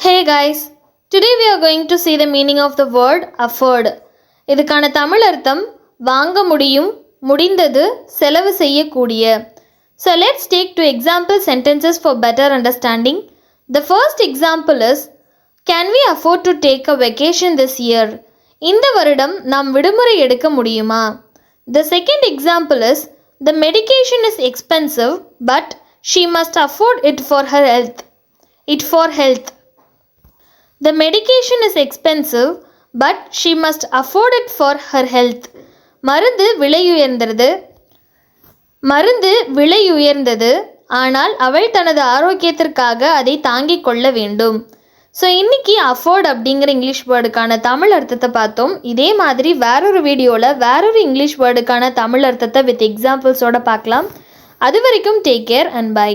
Hey guys, today we are going to see the meaning of the word afford. இதுக்கான தமிழ் அர்த்தம் வாங்க முடியும், முடிந்தது, செலவு செய்யக்கூடிய. So let's take two example sentences for better understanding. The first example is, can we afford to take a vacation this year? இந்த வருடம் நாம் விடுமுறை எடுக்க முடியுமா? The second example is, the medication is expensive but she must afford it for her health. The medication is expensive but she must afford it for her health. மருந்து விலையுயர்ந்தது ஆனால் அவள் தனது ஆரோக்கியத்திற்காக அதை தாங்கிக் கொள்ள வேண்டும். ஸோ இன்னைக்கு அஃபோர்ட் அப்படிங்கிற இங்கிலீஷ் வேர்டுக்கான தமிழ் அர்த்தத்தை பார்த்தோம். இதே மாதிரி வேறொரு வீடியோவில் வேறொரு இங்கிலீஷ் வேர்டுக்கான தமிழ் அர்த்தத்தை வித் எக்ஸாம்பிள்ஸோடு பார்க்கலாம். அது வரைக்கும் டேக் கேர் அண்ட் பை.